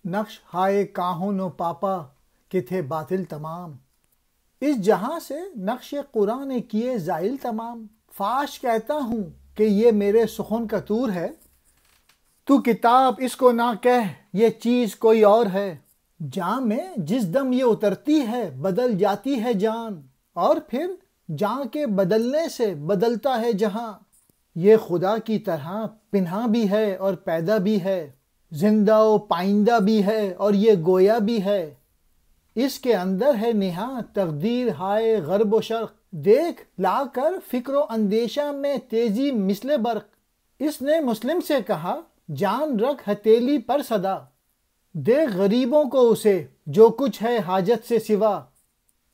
نقش ہائے کاہن و پاپا کہ تھے باطل تمام، اس جہاں سے نقش قرآن کیے زائل تمام۔ فاش کہتا ہوں کہ یہ میرے سخن کا طور ہے، تو کتاب اس کو نہ کہہ یہ چیز کوئی اور ہے۔ جاں میں جس دم یہ اترتی ہے بدل جاتی ہے جان، اور پھر جاں کے بدلنے سے بدلتا ہے جہاں۔ یہ خدا کی طرح پنہاں بھی ہے اور پیدا بھی ہے، زندہ و پائندہ بھی ہے اور یہ گویا بھی ہے۔ اس کے اندر ہے نہاں تقدیر ہائے غرب و شرق، دیکھ لا کر فکر و اندیشہ میں تیزی مثل برق۔ اس نے مسلم سے کہا جان رکھ ہتھیلی پر صدا، دے غریبوں کو اسے جو کچھ ہے حاجت سے سوا۔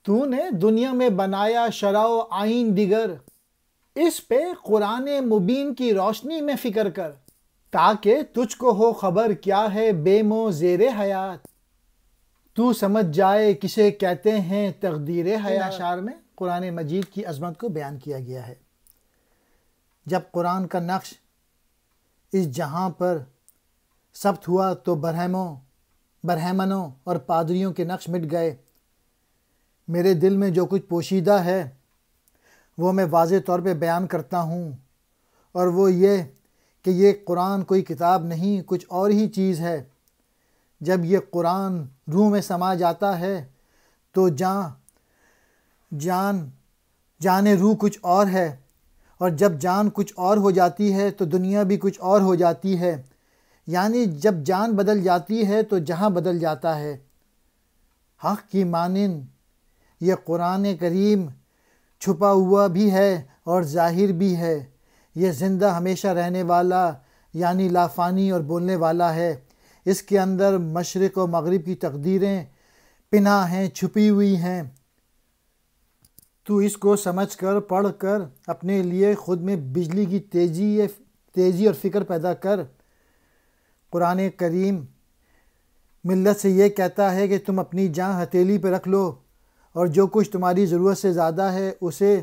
تو نے دنیا میں بنایا شرع و آئین دیگر، اس پہ قرآن مبین کی روشنی میں فکر کر، تاکہ تجھ کو ہو خبر کیا ہے بیم و زیر حیات، تو سمجھ جائے کسے کہتے ہیں تقدیر حیات۔ ان اشعار میں قرآن مجید کی عظمت کو بیان کیا گیا ہے۔ جب قرآن کا نقش اس جہاں پر ثبت ہوا تو برہمنوں اور پادریوں کے نقش مٹ گئے۔ میرے دل میں جو کچھ پوشیدہ ہے وہ میں واضح طور پہ بیان کرتا ہوں، اور وہ یہ کہ یہ قرآن کوئی کتاب نہیں، کچھ اور ہی چیز ہے۔ جب یہ قرآن روح میں سما جاتا ہے تو جان روح کچھ اور ہے، اور جب جان کچھ اور ہو جاتی ہے تو دنیا بھی کچھ اور ہو جاتی ہے، یعنی جب جان بدل جاتی ہے تو جہاں بدل جاتا ہے۔ حق کی مانند یہ قرآن کریم چھپا ہوا بھی ہے اور ظاہر بھی ہے، یہ زندہ ہمیشہ رہنے والا یعنی لافانی اور بولنے والا ہے۔ اس کے اندر مشرق و مغرب کی تقدیریں پنہاں ہیں، چھپی ہوئی ہیں۔ تو اس کو سمجھ کر پڑھ کر اپنے لیے خود میں بجلی کی تیزی اور فکر پیدا کر۔ قرآن کریم ملت سے یہ کہتا ہے کہ تم اپنی جان ہتھیلی پہ رکھ لو، اور جو کچھ تمہاری ضرورت سے زیادہ ہے اسے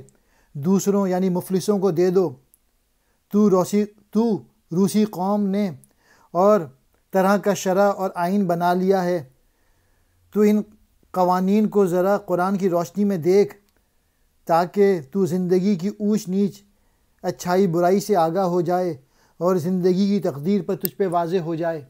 دوسروں یعنی مفلسوں کو دے دو۔ تو روسی قوم نے اور طرح کا شرع اور آئین بنا لیا ہے، تو ان قوانین کو ذرا قرآن کی روشنی میں دیکھ، تاکہ تو زندگی کی اونچ نیچ، اچھائی برائی سے آگاہ ہو جائے، اور زندگی کی تقدیر پر تجھ پہ واضح ہو جائے۔